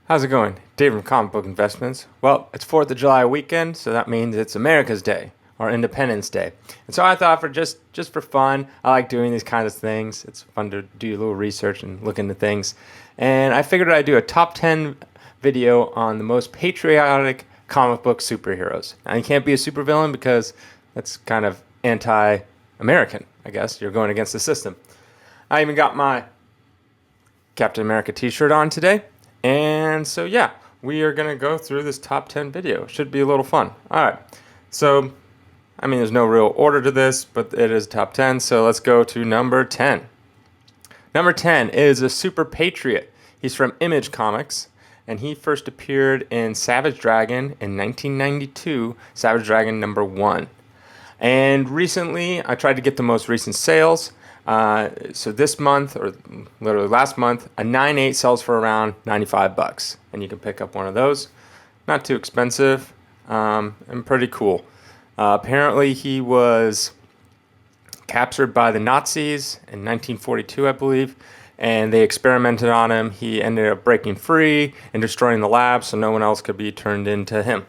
How's it going? Dave from Comic Book Investments. Well, it's 4th of July weekend, so that means it's America's Day, or Independence Day. And so I thought for just for fun, I like doing these kinds of things. It's fun to do a little research and look into things. And I figured I'd do a top 10 video on the most patriotic comic book superheroes. Now, you can't be a supervillain because that's kind of anti-American, I guess. You're going against the system. I even got my Captain America t-shirt on today. And so, yeah, we are going to go through this top 10 video. Should be a little fun. All right. So, I mean, there's no real order to this, but it is top 10. So let's go to number 10. Number 10 is a Super Patriot. He's from Image Comics, and he first appeared in Savage Dragon in 1992, Savage Dragon number 1. And recently, I tried to get the most recent sales. So this month, or literally last month, a 9.8 sells for around $95, and you can pick up one of those. Not too expensive, and pretty cool. Apparently, he was captured by the Nazis in 1942, I believe, and they experimented on him. He ended up breaking free and destroying the lab, so no one else could be turned into him.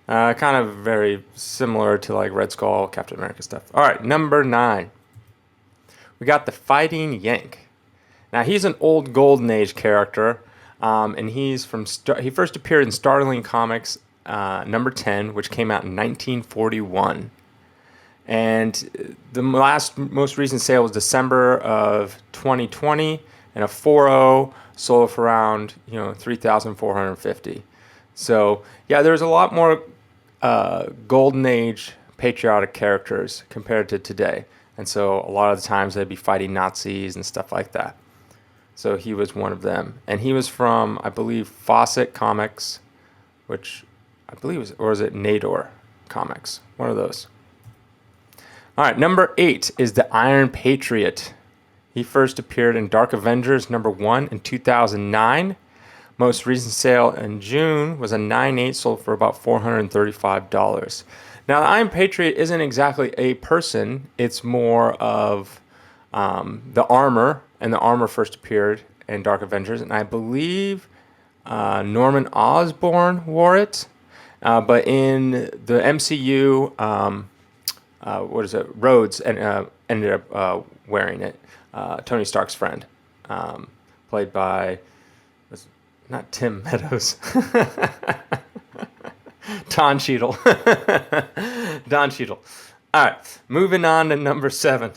Kind of very similar to like Red Skull, Captain America stuff. All right, number 9. We got the Fighting Yank. Now he's an old Golden Age character, and he's from he first appeared in Startling Comics number 10, which came out in 1941. And the most recent sale was December of 2020, and a 4.0 sold for around 3,450. So yeah, there's a lot more Golden Age patriotic characters compared to today. And so a lot of the times they'd be fighting Nazis and stuff like that. So he was one of them. And he was from, I believe, Fawcett Comics, which I believe was, or is it Nador Comics? One of those. All right, number 8 is the Iron Patriot. He first appeared in Dark Avengers number 1 in 2009. Most recent sale in June was a 9.8, sold for about $435. Now, the Iron Patriot isn't exactly a person. It's more of the armor, and the armor first appeared in Dark Avengers, and I believe Norman Osborn wore it. But in the MCU, Rhodes ended up wearing it. Tony Stark's friend, played by, not Tim Meadows. Don Cheadle. Don Cheadle. All right, moving on to number 7.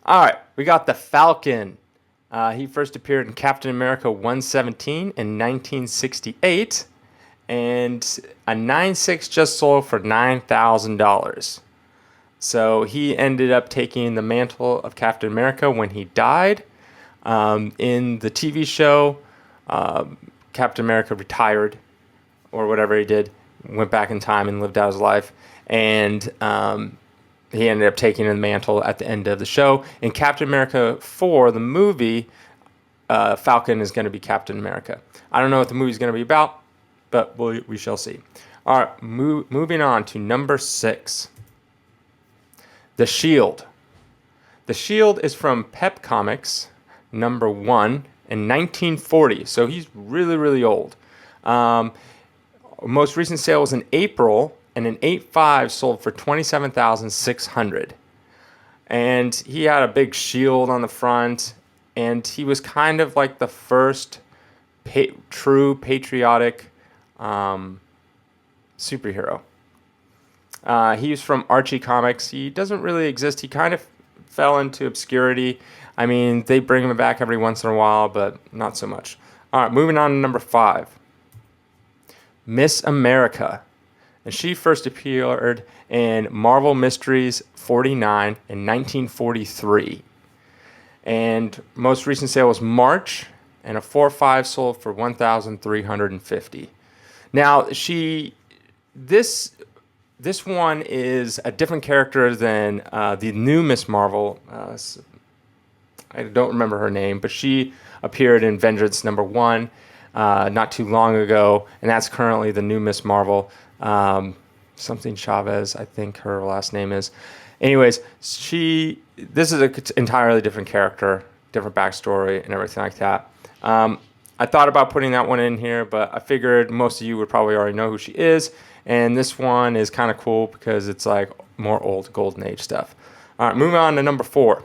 All right, we got the Falcon. He first appeared in Captain America 117 in 1968, and a 9.6 just sold for $9,000. So he ended up taking the mantle of Captain America when he died. In the TV show, Captain America retired, or whatever he did, went back in time and lived out his life. And he ended up taking the mantle at the end of the show. In Captain America 4, the movie, Falcon is going to be Captain America. I don't know what the movie's going to be about, but we shall see. All right, moving on to number 6. The Shield. The Shield is from Pep Comics number 1 in 1940. So he's really, really old. Most recent sale was in April, and an 8.5 sold for $27,600. And he had a big shield on the front, and he was kind of like the first true patriotic superhero. He's from Archie Comics. He doesn't really exist. He kind of fell into obscurity. I mean, they bring him back every once in a while, but not so much. All right, moving on to number 5. Miss America. And she first appeared in Marvel Mysteries 49 in 1943. And most recent sale was March, and a 4.5 sold for $1,350. Now, this one is a different character than the new Miss Marvel. I don't remember her name, but she appeared in Vengeance number 1 not too long ago, and that's currently the new Miss Marvel. Something Chavez, I think her last name is. Anyways, this is an entirely different character, different backstory, and everything like that. I thought about putting that one in here, but I figured most of you would probably already know who she is. And this one is kind of cool because it's like more old Golden Age stuff. All right, moving on to number 4.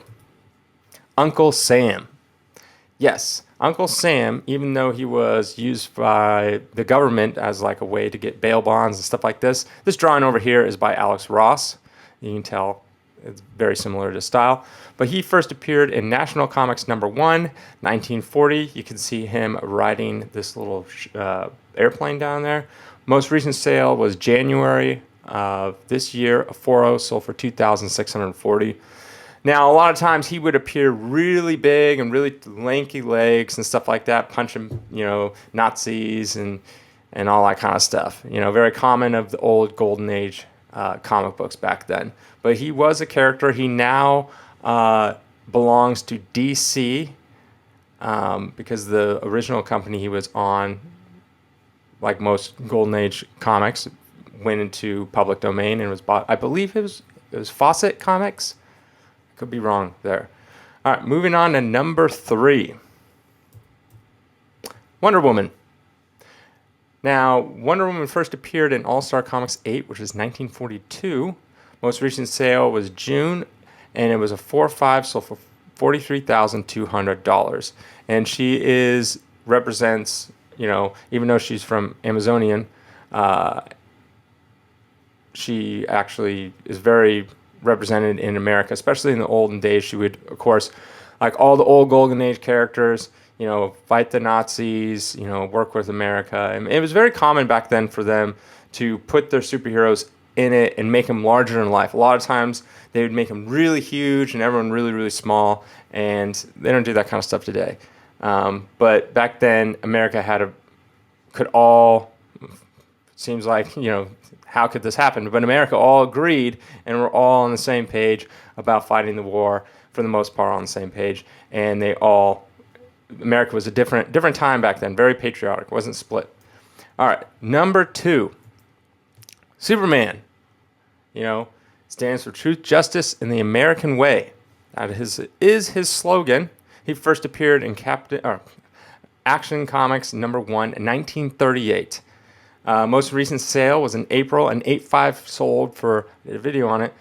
Uncle Sam. Yes, Uncle Sam, even though he was used by the government as like a way to get bail bonds and stuff like this, this drawing over here is by Alex Ross. You can tell it's very similar to style. But he first appeared in National Comics number 1, 1940. You can see him riding this little airplane down there. Most recent sale was January of this year. A 4.0 sold for $2,640. Now, a lot of times he would appear really big and really lanky legs and stuff like that, punching, Nazis and all that kind of stuff. Very common of the old Golden Age comic books back then. But he was a character. He now belongs to DC because the original company he was on, like most Golden Age comics, went into public domain and was bought. I believe it was Fawcett Comics. Could be wrong there. All right, moving on to number 3. Wonder Woman. Now, Wonder Woman first appeared in All-Star Comics 8, which is 1942. Most recent sale was June, and it was a 4.5, sold for $43,200. And she represents, even though she's from Amazonian, she actually is very represented in America, especially in the olden days. She would, of course, like all the old Golden Age characters, fight the Nazis, work with America. And it was very common back then for them to put their superheroes in it and make them larger than life. A lot of times they would make them really huge and everyone really, really small, and they don't do that kind of stuff today. But back then, America seems like, how could this happen? But America all agreed, and we're all on the same page about fighting the war, for the most part on the same page. And America was a different time back then, very patriotic, wasn't split. All right, number 2, Superman. Stands for truth, justice, and the American way. That is his slogan. He first appeared in Action Comics number 1 in 1938. Most recent sale was in April, and 8.5 sold for, I did a video on it,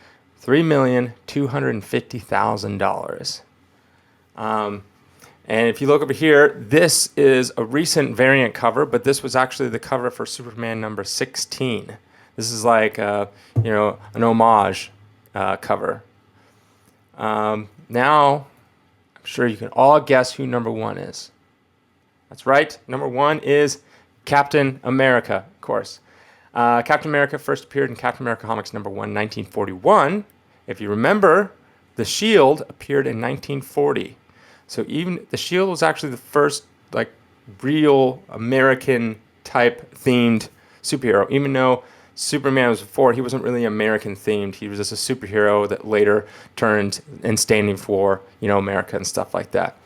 $3,250,000. And if you look over here, this is a recent variant cover, but this was actually the cover for Superman number 16. This is like, an homage cover. Now, I'm sure you can all guess who number 1 is. That's right. Number 1 is Captain America, of course. Captain America first appeared in Captain America Comics number 1, 1941. If you remember, the Shield appeared in 1940. So even the Shield was actually the first real American type themed superhero. Even though Superman was before, he wasn't really American themed. He was just a superhero that later turned and standing for, America and stuff like that.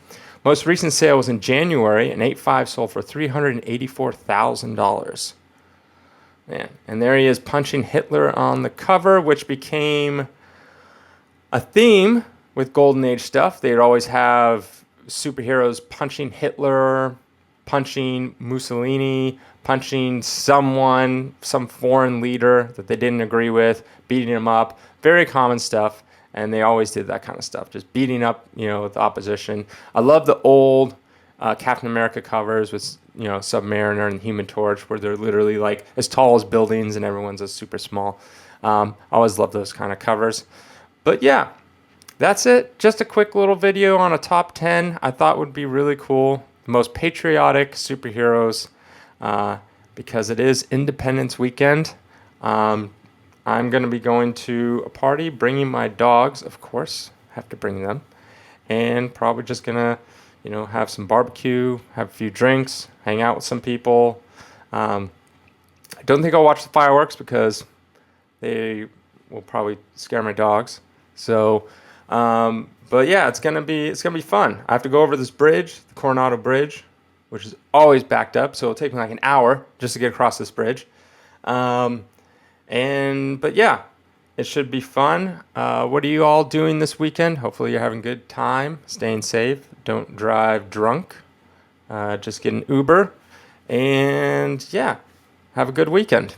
Most recent sale was in January, and 8.5 sold for $384,000. Man, and there he is punching Hitler on the cover, which became a theme with Golden Age stuff. They'd always have superheroes punching Hitler, punching Mussolini, punching some foreign leader that they didn't agree with, beating him up. Very common stuff. And they always did that kind of stuff, just beating up, the opposition. I love the old Captain America covers with, Submariner and Human Torch, where they're literally like as tall as buildings and everyone's just super small. I always love those kind of covers. But yeah, that's it. Just a quick little video on a top 10 I thought would be really cool. The most patriotic superheroes, because it is Independence Weekend. I'm going to be going to a party, bringing my dogs, of course, have to bring them, and probably just going to, have some barbecue, have a few drinks, hang out with some people. I don't think I'll watch the fireworks because they will probably scare my dogs. So, but yeah, it's going to be fun. I have to go over this bridge, the Coronado Bridge, which is always backed up, so it'll take me like an hour just to get across this bridge. But yeah, it should be fun. What are you all doing this weekend? Hopefully you're having a good time, staying safe. Don't drive drunk. just get an Uber, and yeah, have a good weekend.